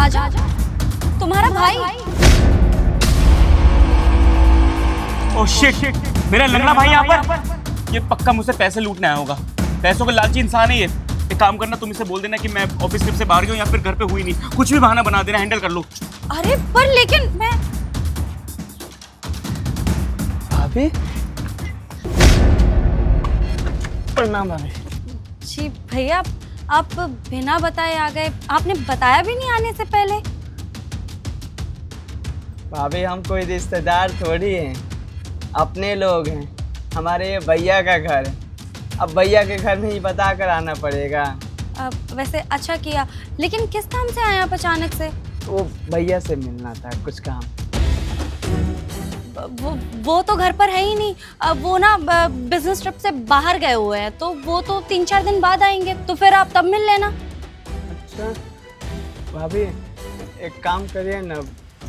राजा, तुम्हारा भाई? Oh shit, मेरा लंगड़ा भाई यहाँ पर। ये पक्का मुझसे पैसे लूटने आया होगा। पैसों का लालची इंसान है ये। एक काम करना, तुम इसे बोल देना कि मैं ऑफिस ट्रिप से बाहर गया हूँ या फिर घर पे हुई नहीं। कुछ भी बहाना बना देना, हैंडल कर लो। अरे पर लेकिन मैं भाभी, प्रणाम भाभी। जी भैया, आप बिना बताए आ गए। आपने बताया भी नहीं आने से पहले। भाभी हम कोई रिश्तेदार थोड़ी हैं, अपने लोग हैं। हमारे ये भैया का घर है, अब भैया के घर में ही बता कर आना पड़ेगा। वैसे अच्छा किया, लेकिन किस काम से आए आप अचानक से? वो भैया से मिलना था, कुछ काम। वो तो घर पर है ही नहीं। वो ना बिजनेस ट्रिप से बाहर गए हुए हैं, तो वो तो 3-4 दिन बाद आएंगे, तो फिर आप तब मिल लेना। अच्छा भाभी, एक काम करिए ना,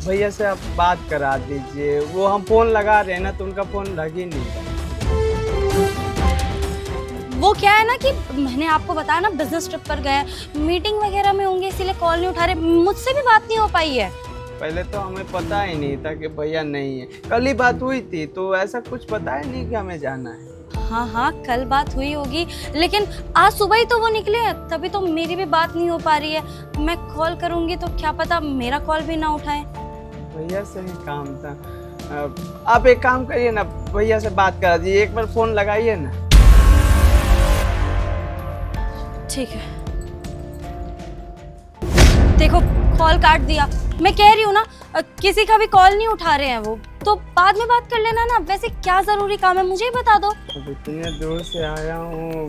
भैया से आप बात करा दीजिए। वो हम फ़ोन लगा रहे हैं ना, तो उनका फ़ोन लग ही नहीं। वो क्या है ना कि मैंने आपको बताया ना, बिजनेस ट्रिप पर गए, मीटिंग वगैरह में होंगे, इसीलिए कॉल नहीं उठा रहे। मुझसे भी बात नहीं हो पाई है। पहले तो हमें पता ही नहीं था कि भैया नहीं है। कल ही बात हुई थी, तो ऐसा कुछ पता ही नहीं कि हमें जाना है। हाँ, कल बात हुई होगी, लेकिन आज सुबह ही तो वो निकले हैं, तभी तो मेरी भी बात नहीं हो पा रही है। मैं कॉल करूंगी तो क्या पता मेरा कॉल भी ना उठाए। भैया से ही काम था। आप एक काम करिए ना, भैया से बात करा दीजिए, एक बार फोन लगाइए ना। ठीक है, देखो कॉल काट दिया। मैं कह रही हूँ ना, किसी का भी कॉल नहीं उठा रहे हैं वो, तो बाद में बात कर लेना ना। वैसे क्या जरूरी काम है मुझे ही बता दो। अब इतने दूर से आया हूँ,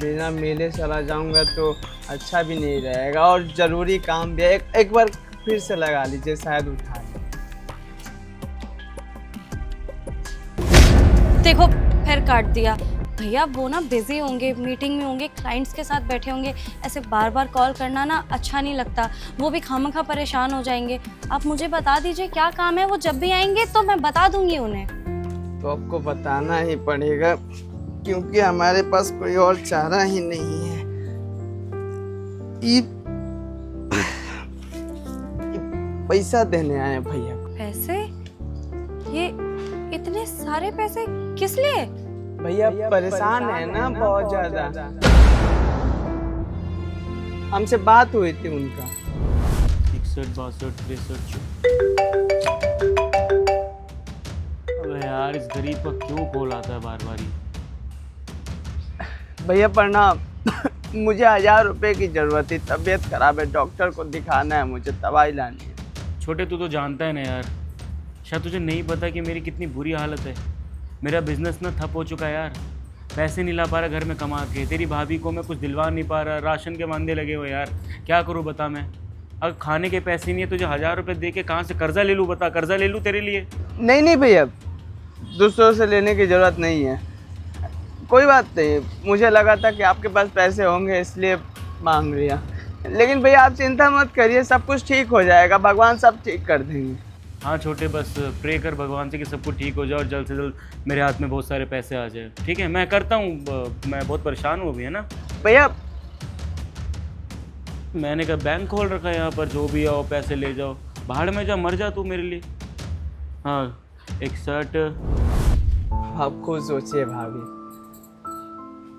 बिना मिले चला जाऊंगा तो अच्छा भी नहीं रहेगा, और जरूरी काम भी है। एक बार फिर से लगा लीजिए, शायद उठा ले। देखो फिर काट दिया। भैया वो ना बिजी होंगे, मीटिंग में होंगे, क्लाइंट्स के साथ बैठे होंगे। ऐसे बार बार कॉल करना ना अच्छा नहीं लगता, वो भी खामखा परेशान हो जाएंगे। आप मुझे बता दीजिए क्या काम है, वो जब भी आएंगे तो मैं बता दूंगी उन्हें। तो आपको बताना ही पड़ेगा, क्योंकि हमारे पास कोई और चारा ही नहीं है। पैसा देने आए भैया को। पैसे? ये इतने सारे पैसे किस लिए? भैया परेशान है ना बहुत ज्यादा। हमसे बात हुई थी उनका। 61, 62, 63। अबे यार, इस गरीब का क्यों कॉल आता है बार बार ही? भैया प्रणाम। मुझे 1000 रुपए की जरूरत थी, तबीयत खराब है, डॉक्टर को दिखाना है, मुझे दवाई लानी है। छोटे, तू तो जानता है ना यार, शायद तुझे नहीं पता कि मेरी कितनी बुरी हालत है। मेरा बिजनेस ना ठप हो चुका है यार, पैसे नहीं ला पा रहा घर में कमा के। तेरी भाभी को मैं कुछ दिलवा नहीं पा रहा, राशन के वांदे लगे हुए यार। क्या करूँ बता मैं? अगर खाने के पैसे नहीं है, तुझे 1000 रुपये दे के कहाँ से कर्जा ले लूँ? बता, कर्जा ले लूँ तेरे लिए? नहीं भैया, दूसरों से लेने की जरूरत नहीं है। कोई बात नहीं, मुझे लगा था कि आपके पास पैसे होंगे इसलिए मांग लिया। लेकिन भैया आप चिंता मत करिए, सब कुछ ठीक हो जाएगा, भगवान सब ठीक कर देंगे। हाँ छोटे, बस प्रे कर भगवान से कि सब कुछ ठीक हो जाए और जल्द से जल्द मेरे हाथ में बहुत सारे पैसे आ जाए। ठीक है, मैं करता हूँ। मैं बहुत परेशान हूँ अभी, है ना भैया। मैंने कहा बैंक खोल रखा है यहाँ पर, जो भी आओ पैसे ले जाओ, भाड़ में जा, मर जा तू मेरे लिए। हाँ 61। आप खुद सोचिए भाभी,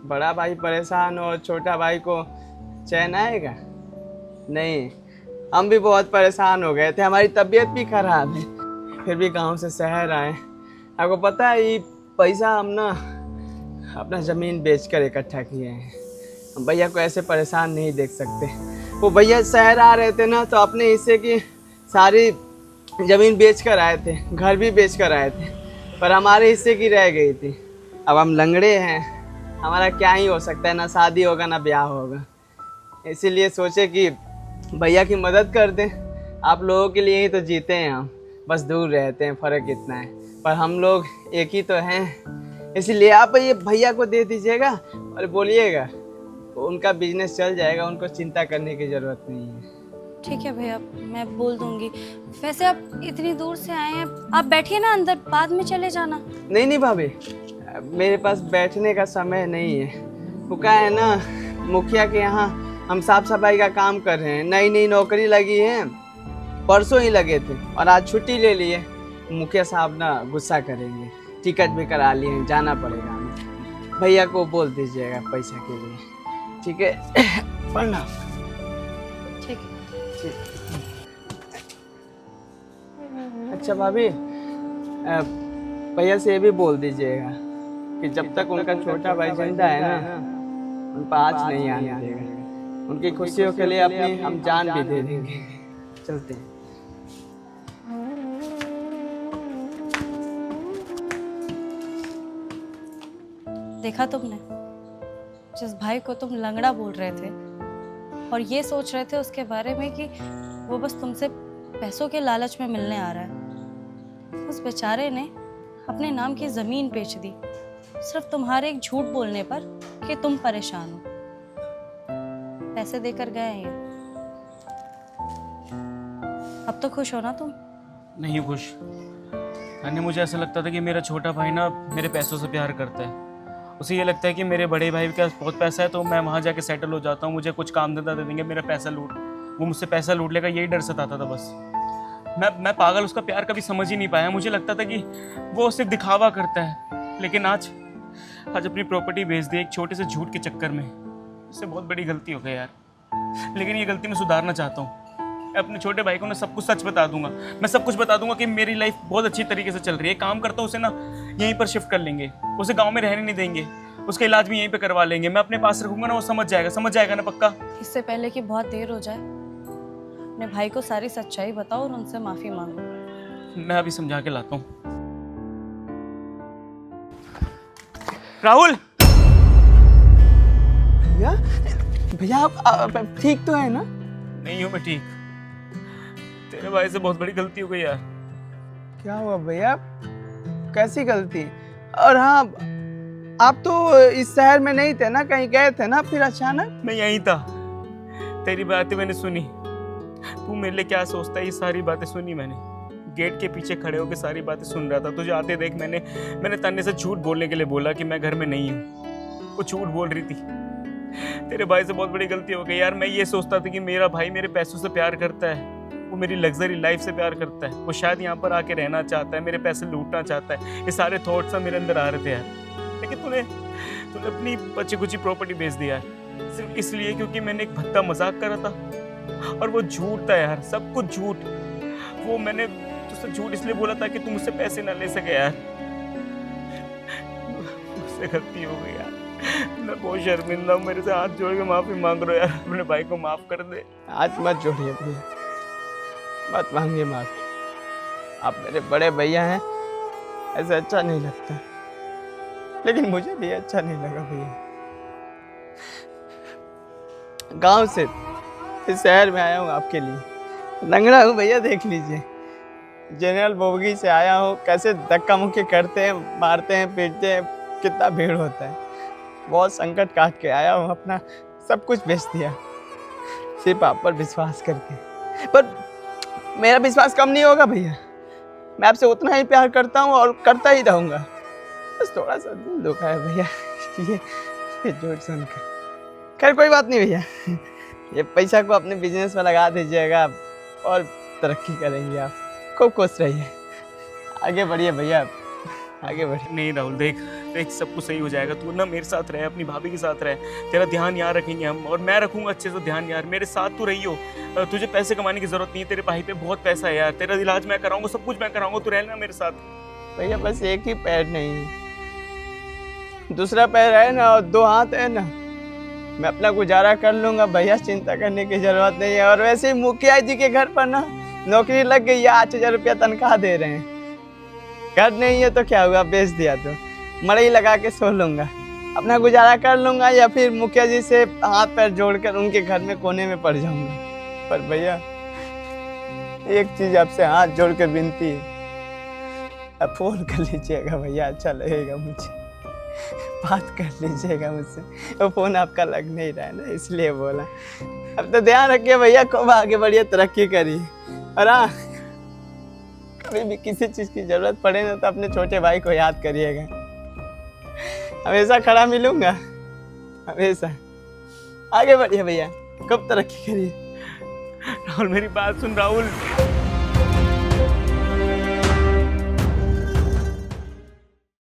बड़ा भाई परेशान हो, छोटा भाई को चैन आएगा? नहीं, हम भी बहुत परेशान हो गए थे, हमारी तबीयत भी खराब है, फिर भी गांव से शहर आए। आपको पता है ये पैसा हम ना अपना ज़मीन बेचकर इकट्ठा किए हैं। हम भैया को ऐसे परेशान नहीं देख सकते। वो भैया शहर आ रहे थे ना, तो अपने हिस्से की सारी ज़मीन बेच कर आए थे, घर भी बेच कर आए थे, पर हमारे हिस्से की रह गई थी। अब हम लंगड़े हैं, हमारा क्या ही हो सकता है, ना शादी होगा ना ब्याह होगा। इसीलिए सोचे कि भैया की मदद कर दें। आप लोगों के लिए ही तो जीते हैं हम, बस दूर रहते हैं, फ़र्क इतना है, पर हम लोग एक ही तो हैं। इसलिए आप ये भैया को दे दीजिएगा और बोलिएगा, उनका बिजनेस चल जाएगा, उनको चिंता करने की ज़रूरत नहीं है। ठीक है भैया, मैं बोल दूंगी। वैसे आप इतनी दूर से आए हैं, आप बैठिए ना अंदर, बाद में चले जाना। नहीं भाभी, मेरे पास बैठने का समय नहीं है। वो क्या है ना, मुखिया के यहाँ हम साफ सफाई का काम कर रहे हैं, नई नई नौकरी लगी है, परसों ही लगे थे और आज छुट्टी ले लिए। मुखिया साहब ना गुस्सा करेंगे, टिकट भी करा लिए, जाना पड़ेगा हमें। भैया को बोल दीजिएगा पैसा के लिए, ठीक है? प्रणाम। ठीक है। अच्छा भाभी, भैया से ये भी बोल दीजिएगा कि जब तक उनका छोटा भाई जिंदा है ना, उन पर आज नहीं आने देगा। उनकी खुशियों के लिए अपनी हम जान भी दे देंगे। चलते हैं। देखा तुमने, जिस भाई को तुम लंगड़ा बोल रहे थे और ये सोच रहे थे उसके बारे में कि वो बस तुमसे पैसों के लालच में मिलने आ रहा है, उस बेचारे ने अपने नाम की जमीन बेच दी सिर्फ तुम्हारे एक झूठ बोलने पर कि तुम परेशान हो। पैसे देकर गए हैं ये। अब तो खुश हो ना तुम? नहीं खुश। अन्य मुझे ऐसा लगता था कि मेरा छोटा भाई ना मेरे पैसों से प्यार करता है। उसे ये लगता है कि मेरे बड़े भाई के पास बहुत पैसा है तो मैं वहाँ जाके सेटल हो जाता हूँ, मुझे कुछ काम धंधा दे देंगे, मेरा पैसा वो मुझसे पैसा लूट लेगा, यही डर सताता था बस। मैं पागल उसका प्यार कभी समझ ही नहीं पाया। मुझे लगता था कि वो सिर्फ दिखावा करता है, लेकिन आज अपनी प्रॉपर्टी बेच दी एक छोटे से झूठ के चक्कर में। इससे बहुत बड़ी गलती हो गई यार, लेकिन ये गलती मैं सुधारना चाहता हूँ। अपने छोटे भाई को ना सब कुछ सच बता दूंगा, मैं सब कुछ बता दूंगा कि मेरी लाइफ बहुत अच्छी तरीके से चल रही है। काम करता हूँ, उसे ना यहीं पर शिफ्ट कर लेंगे, उसे गांव में रहने नहीं देंगे, उसका इलाज भी यहीं पे करवा लेंगे। मैं अपने पास रखूंगा ना, वो समझ जाएगा ना पक्का। इससे पहले कि बहुत देर हो जाए, अपने भाई को सारी सच्चाई बताओ और उनसे माफी मांगो। मैं अभी समझा के लाता हूँ। राहुल! भैया, भैया आप ठीक तो है ना? नहीं हूँ मैं ठीक। तेरे भाई से बहुत बड़ी गलती हो गई यार। क्या हुआ भैया? कैसी गलती? और हाँ, आप तो इस शहर में नहीं थे ना, कहीं गए थे ना फिर अचानक? मैं यहीं था, तेरी बातें मैंने सुनी। तू मेरे लिए क्या सोचता है, ये सारी बातें सुनी मैंने। गेट के पीछे खड़े होकर सारी बातें सुन रहा था। तुझे आते देख मैंने तन्ने से झूठ बोलने के लिए बोला कि मैं घर में नहीं हूँ। वो झूठ बोल रही थी। तेरे भाई से बहुत बड़ी गलती हो गई यार। मैं ये सोचता था कि मेरा भाई मेरे पैसों से प्यार करता है, वो मेरी लग्जरी लाइफ से प्यार करता है, वो शायद यहाँ पर आके रहना चाहता है, मेरे पैसे लूटना चाहता है। ये सारे थॉट्स मेरे अंदर आ रहे थे यार। लेकिन तूने अपनी बची कुची प्रॉपर्टी बेच दी यार, सिर्फ इसलिए क्योंकि मैंने एक भद्दा मजाक करा था। और वो झूठ था यार, सब कुछ झूठ। वो मैंने तुझसे झूठ इसलिए बोला था कि तुम मुझसे पैसे ना ले सके यार। मुझसे गलती हो गई यार, मैं बहुत शर्मिंदा हूँ। मेरे से हाथ जोड़ के माफी मांग रहा यार, अपने भाई को माफ कर दे। हाथ मत जोड़िए भैया, मत मांगिए माफी। आप मेरे बड़े भैया हैं, ऐसा अच्छा नहीं लगता। लेकिन मुझे भी अच्छा नहीं लगा भैया। गांव से इस शहर में आया हूँ आपके लिए। लंगड़ा हूँ भैया, देख लीजिए। जनरल बोगी से आया हूँ, कैसे धक्का मुक्की करते हैं, मारते हैं, पीटते हैं, कितना भीड़ होता है। बहुत संकट काट के आया हूँ, अपना सब कुछ बेच दिया सिर्फ आप पर विश्वास करके। पर मेरा विश्वास कम नहीं होगा भैया, मैं आपसे उतना ही प्यार करता हूँ और करता ही रहूँगा। बस थोड़ा सा दिल दुखा है भैया ये झूठ सुनकर। खैर कोई बात नहीं भैया, ये पैसा को अपने बिजनेस में लगा दीजिएगा और तरक्की करेंगे आप। खूब खुश रहिए, आगे बढ़िए भैया, आगे बढ़िए। नहीं राहुल, देख सब कुछ सही हो जाएगा। तू ना मेरे साथ रहे, अपनी भाभी के साथ रहे, तेरा ध्यान यहाँ रखेंगे हम, और मैं रखूंगा अच्छे से ध्यान यार। मेरे साथ तू रही हो, तुझे पैसे कमाने की जरूरत नहीं है, तेरे भाई पे बहुत पैसा है यार। तेरा इलाज मैं कराऊंगा, सब कुछ मैं कराऊंगा, तू रहना मेरे साथ। भैया बस एक ही पैर नहीं, दूसरा पैर है ना और दो हाथ है ना, मैं अपना गुजारा कर लूंगा भैया, चिंता करने की जरूरत नहीं है। और वैसे ही मुखिया जी के घर पर ना नौकरी लग गई है, 8,000 रुपया तनख्वाह दे रहे हैं। घर नहीं है तो क्या हुआ, बेच दिया तो मड़ई लगा के सो लूंगा, अपना गुजारा कर लूंगा, या फिर मुखिया जी से हाथ पैर जोड़कर उनके घर में कोने में पड़ जाऊंगा। पर भैया एक चीज आपसे हाथ जोड़कर विनती है, आप फोन कर लीजिएगा भैया, अच्छा लगेगा मुझे, बात कर लीजिएगा मुझसे। वो फोन आपका लग नहीं रहा है ना, इसलिए बोला। अब तो ध्यान रखिए भैया, खूब आगे बढ़िए, तरक्की करिए। और हाँ, कभी भी किसी चीज़ की ज़रूरत पड़े ना तो अपने छोटे भाई को याद करिएगा, हमेशा खड़ा मिलूंगा, हमेशा। आगे बढ़िए भैया। कब तरक्की करी? राहुल मेरी बात सुन राहुल।